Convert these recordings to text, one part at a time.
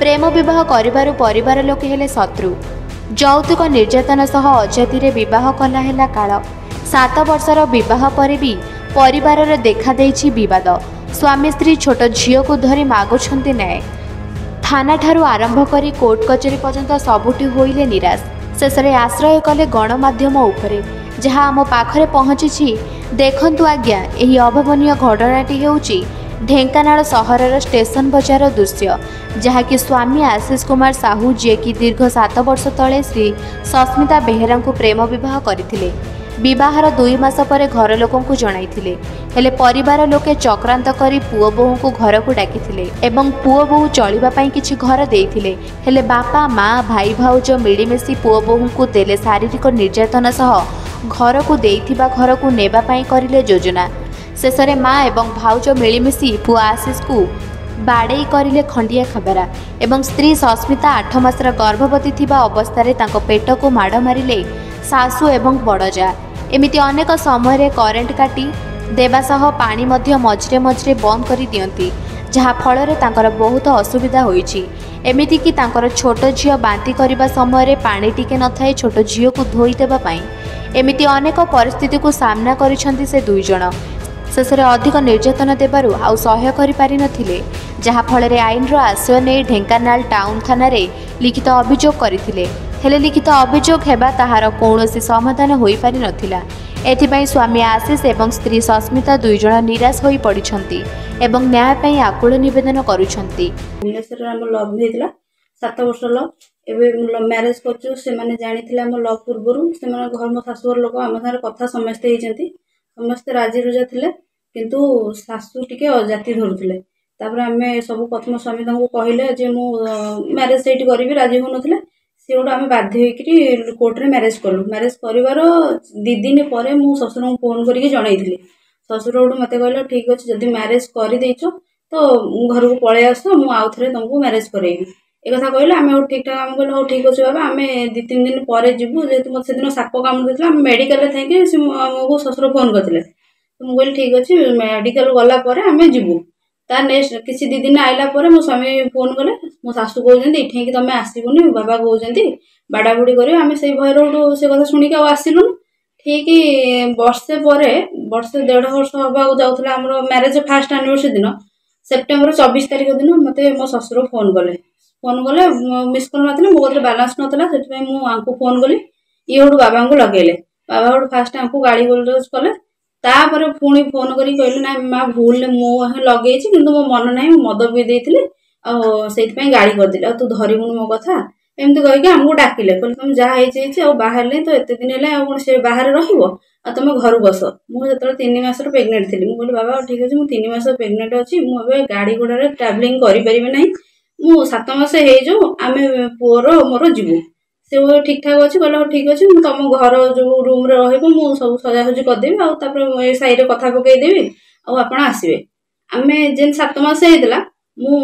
प्रेम विवाह करिबारु परिवार लोके हेले शत्रु। यौतुक निर्यातना सह अजाति विवाह कला हेला काल। 7 वर्षर विवाह पर भी परिवार देखा देछि विवाद। स्वामी स्त्री छोट झील को धरी मागुछन्ति न्याय। थाना ठारू आरंभ करी कोर्ट कचेरी पर्यंत सबुठी होइले निराश। शेषे आश्रय कले गणमाध्यम उपरे जहाँ आम पाखरे पहुँची। देखंतु आज्ञा एही अभावनीय घटनाटी हेउची ढेंकानाल सहरर स्टेशन बजार दृश्य, जहाँकि स्वामी आशीष कुमार साहू जे कि दीर्घ 7 वर्ष तले श्री सस्मिता बेहेरा प्रेम विवाह करथिले। विवाहर 2 मास पर घर लोकंकु जणाइथिले, हेले परिवार लोके चक्रांत करी पुओ बोहू को घर को डाकिथिले एवं पुओ बोहू चलिबा पई किछि घर देइथिले। हेले बापा माँ भाई भाउज मिलिमिशि पुओ बोहू को देले शारीरिक निर्यातना सह घर को देइथिबा घर को नेबा पई करिले योजना। शेषे माँ एवं भाउज मिलिमिशि पुओ आशीष को बाड़े करिले खंडिया खबरा एवं स्त्री सस्मिता 8 मासर गर्भवती थिबा अवस्था तांको पेट को माड़ मारिले सासू एवं बड़जा। एमिति अनेक समय करेन्ट काटी देवा सह पानी मध्य मझिरे मझिरे बंद कर दियंती, जहा फल तांकर बहुत असुविधा होईछि। एमिति कि तांकर छोट झियो बांती करिबा समय पानी टिके न थाए छोट झियो को धोई देबा पई। एमिति अनेक परिस्थिति को सामना करिसंती से 2 जण। शेषे अधिक निर्यातना देबारु आउ सह्य करि पारि नथिले, जहा फल आईन आश्रय नहीं ढेंकानाल टाउन थाना रे लिखित अभियोग करथिले। हेले लिखित अभियोग हेबा ताहार कौनसी समाधान होई पारि नथिला। एथिपाई स्वामी आशीष एवं स्त्री सस्मिता 2 जण निराश होई पड़िछंती एवं न्याय पई आकुल निवेदन करूछंती। भुवनेश्वर हम लव हेतला 7 वर्ष लव एबे मैरिज करछु। से माने जानिथिले हम लव पूर्वरु से माने घर मो सासुर लोक हम सारे कथा समझते हेचंती, समस्त राजी रुजा थिले, किंतु सासु टिके अजाति धरुथिले। तापर हमें सब कथम स्वामी तांको कहिले जे मु मैरिज सेट करबी, राजी हो नथिले। से गोटे आम बाध्य होकर कोर्ट रे मैरिज कलु। मैरिज कर 2 दिन पर मु ससुर को फोन करके जनईली। ससुर गोटे मत कहले ठीक अच्छे जदि मैरिज कर देच तो घर को पलि आस, मु आउ थे तुमको मैरिज करेबी। एक कथा कहले आम ठीक ठाक आम कहले हाँ ठीक अच्छे बाबा आम 2-3 दिन पर जीवु, जेहतु मत से साप कामुड़ा मेडिकल थी आमको ससुर फोन करते। तो मुझे ठीक अच्छे मेडिकल गला आम जीवु। ता नेक्स्ट किसी 2 दिन आइला पर मो स्वामी फोन कले, मो सासू कहते इठे तुम आसबुनि, बाबा कहते बाड़ा बुड़ी कर से भयर से कथा शुणिक आसिलु। ठीक वर्षे पर वर्षे 1.5 वर्ष हवा जाऊला आम मैरिज फास्ट एनिवर्सरी दिन सेप्टेम्बर 24 तारिख दिन मत मो ससुर फोन कले मिस कल ना मो कथे बालांस नाला से मुझे फोन कली। ये गोटे बाबा को लगेले, बाबा गोटे फास्ट आमको गाड़ी गोलज कले। तापर पुणी फोन करी कहले ना माँ भूल मु लगे कि मो मन ना मद पी देती से गाड़ी करदेली आ तू धरबुन मो कथा एमती कहीकि आमको डाकिले, कहले तुम जहाँ बाहर तो एत दिन है से बाहर रहा तुम घर बस। मुझे 3 मास प्रेग्नेंट थी, मुझे बाबा ठीक अच्छे मुझे 3 मास प्रेग्नेंट अच्छी, मुझे गाड़ी घोड़े ट्रावेलिंग करें ना, मु 7 मास हो आम पुअर मोर जीवु। से ठीक ठाक अच्छे कहले हाँ ठीक अच्छे तुम घर जो रूम रे रही सब सजासजी करदेवी आपर साई कथा पकईदेवी आप आसवे। आम जेन 7 मास होता मु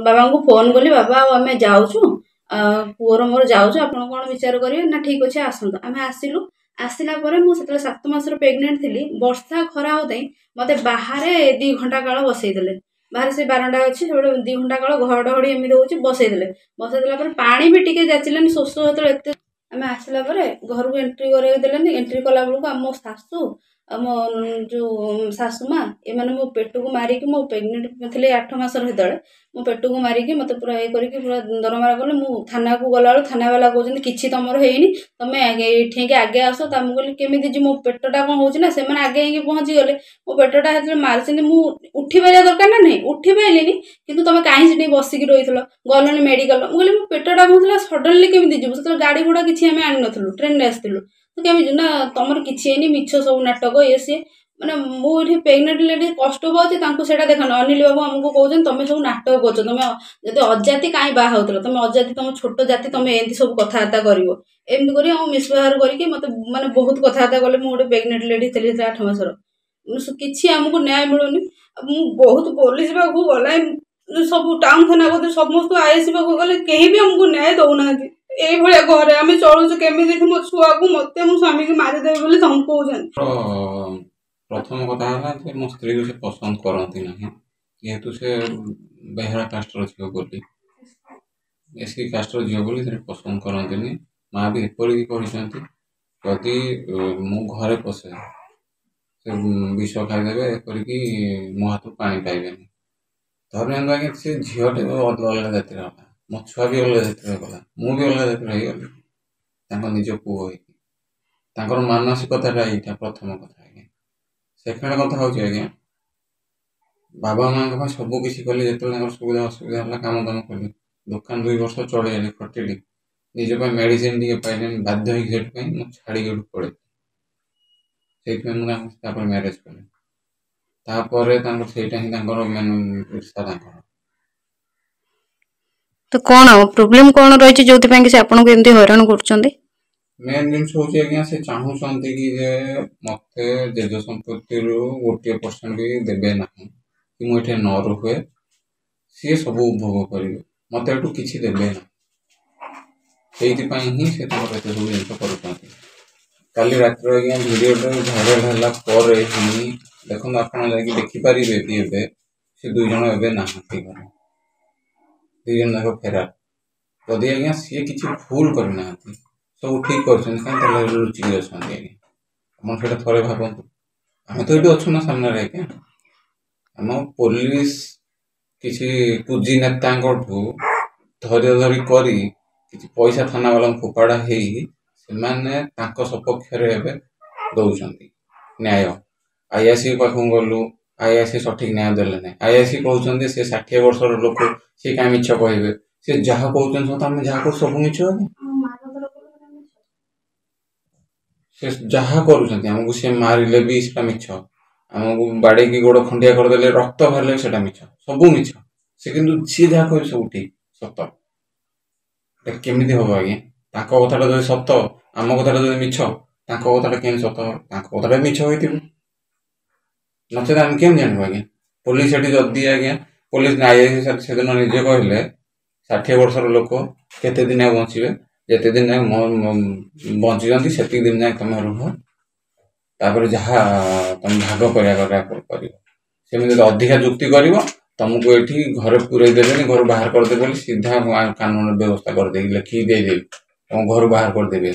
बाबा को फोन कली, बाबा आम जाऊँ पुअर मोर जाऊँ आप कौन विचार करेंगे ना ठीक अच्छे आसतु। आम आसिलु। आसला मुझे 7 मास प्रेग्नेंट थी, वर्षा खरा होता मत बाहर 2 घंटा काल बसईदे। बाहर से बारंडा अच्छी 2 घंटा काल घड़घड़ी एमती हो बसईदे। बसईदेला पानी भी टी जाचिलानी शोष जो आम आसला घर को एंट्री करदेलानी। एंट्री कला बेलू आम सासू आम जो सासू माँ एम मो पेट को मारिक मो प्रेग्नेंट थी 8 मास जो मो पेट को मारिक मत पूरा ये करके पूरा दरमारा कले। मु थाना को गला थाना वाला कहते कि तुम है तुम ये आगे आस। मुझे केमी जी मो पेटा कौन होना से आगे पहुँची गले। मो पेटा जो मार्च मुझे उठी पारा दरकार ना नहीं, उठी पारे कि तुम कहीं से बसिक रही गल मेडिकल। मुझे मो पेटा कहला सडनली केमी जीव से गाड़ी घोड़ा किसी आम आनी नु ट्रेन में आसलु तो केमी ना तुम किसी मिछ सब नाटक ये सी मैंने मुझे प्रेग्नेंट लेडी कष्ट पाँच से देखा अनिल बाबू आमको कहते तुम सब नाटक कर तुम जब अजाति कहीं बाहर तुम अजाति तुम छोट जाति तुम एमती सब कथबार्ता करमती कर मिसव्यवहार करके मत मैंने बहुत कथबार्ता कले। मुझे प्रेग्नेंट लेडी थी 8 मासर किसी आमको न्याय मिलूनी। बहुत पुलिस पाक गला सब टाउन थाना को समस्त आईएससी पाक गले कहीं भी आमको न्याय दौना। ये घर आम चलुचु केमी मो छुआ को मत मो स्वामी की मारिदेवे बोली धमकाउछन। प्रथम कथा है मो स्त्री को से पसंद करती ना, जेहेतु से बेहरा कास्टर झील बोली एससी कास्टर झील बोली पसंद करते माँ भी एपरिक कहते जदि मु घरे पशे से विष खाईदे एपरिक मो हाथ पा पाइबे धरने आज्ञा से झीटे अलग जातिर गला मो छुआ भी अलग जातिर गला मु भी अलग जातिर गली निज पुओ मानसिकता यहाँ प्रथम कथा आज्ञा सेकेंड कथा हूँ आज्ञा बाबा माँ सब किसी कले जो सुविधा असुविधा है कम दाम कली दुकान 2 वर्ष चढ़े खटिली निज मेडिसिन टे पाइले बाध्य मुझे छाड़ी पड़े से मैरेज कले मेन रिश्ता तो कौन प्रोब्लेम कौन रही जो से आपको एमती हैरान कर मेन जिन हूँ आज्ञा से चाहूँगी कि मत जेज संपत्ति 1% भी देवे ना कि मुझे न रुहे सी सब उपभोग करेंगे मत एटू कि देवे ना से ही से सब जिन कर काली रात आज्ञा भिडियो भाइराल है देखो आप देखिपारे से 2 जन ए ना घर 2 जन जाक फेरार जदि आज्ञा सी किसी भूल करना सब ठीक कर लुचिक अच्छा आज्ञा थे भावतु आम तो ये अच्छु ना सामने आज्ञा आम पुलिस किसी पूजी नेता धरी धरी करी किसी पैसा थाना वाला फोपाड़ा हो सपक्ष दौरान न्याय आईआईसी पाख गलु आईआईसी सठिक न्याय देले ना आईआईसी कहते से 60 वर्षर लोक सी क्या मिछ कहे सी जहाँ कहते जहाँ सब मिछ से जहाँ करूँ सी मारे भी से मिछ आमको बाड़े की गोड़ खंडिया करदे रक्त बाहर से मिछ सब मिछ से किंतु सी जहाँ कह सब ठीक सत केमी हम आज्ञा कथा जो सत आम कथा जो मिछ कथा केमी सत कथा मिछ हो नचेत आम केम जानू आज्ञा पुलिस जदि आज्ञा पुलिस से दिन निजे कहले 60 वर्षर लोक केते दिन बचे जिते दिन बची से दिन जाए तुम रुह तापर जहाँ तुम भाग करमी अधिका जुक्ति कर तुमको ये घर पूरे देवे घर बाहर करदे सीधा कानून व्यवस्था करदे लिखिक देदेवी तुम घर बाहर करदे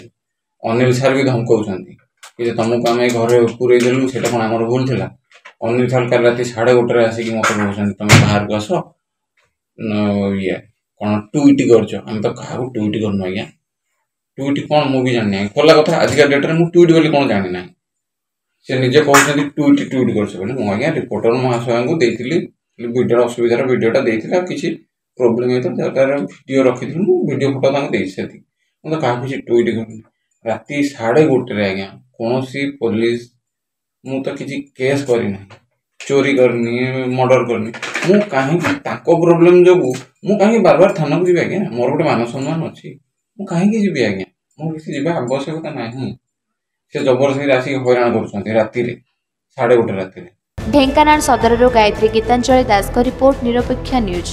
अनिल सार भी धमकाऊँ कि तुमको आम घर पूरे देलु से कौन आम भूल थी अनिल सार कल रात 1:30 आसिक मत कहते तुम बाहर को आस ये कौन ट्विट कर तो क्या ट्विट करनु आज्ञा ट्विट कौन मुझे जानी खोला कथा आजिका डेट्रे मुझे ट्विट बोली कौन जानी ना से निजे कहते ट्विट कर मुझे रिपोर्टर महाशय को देती भिडियो असुविधार भिडियोटा देती किसी प्रोब्लेम होता भिडियो रखी भिडियो फोटो से मुझे क्या किसी ट्विट कर राति 1:30 आज्ञा कौन पुलिस मु तो किसी केस करना चोरी करनी मर्डर करनी मु कहीं प्रोब्लेम जो मु कहीं बार बार थाना को जी आज्ञा मोर गोटे मान सम्मान अच्छी मु कहीं जी आज्ञा मो किसी जी आवश्यकता ना से जबरदस्ती आसिक हैरान कर राति 1:30 राति ढेंकानाल सदरରୁ ଗାୟତ୍ରୀ ଗୀତାଞ୍ଜଳି ଦାସଙ୍କ रिपोर्ट निरपेक्ष न्यूज।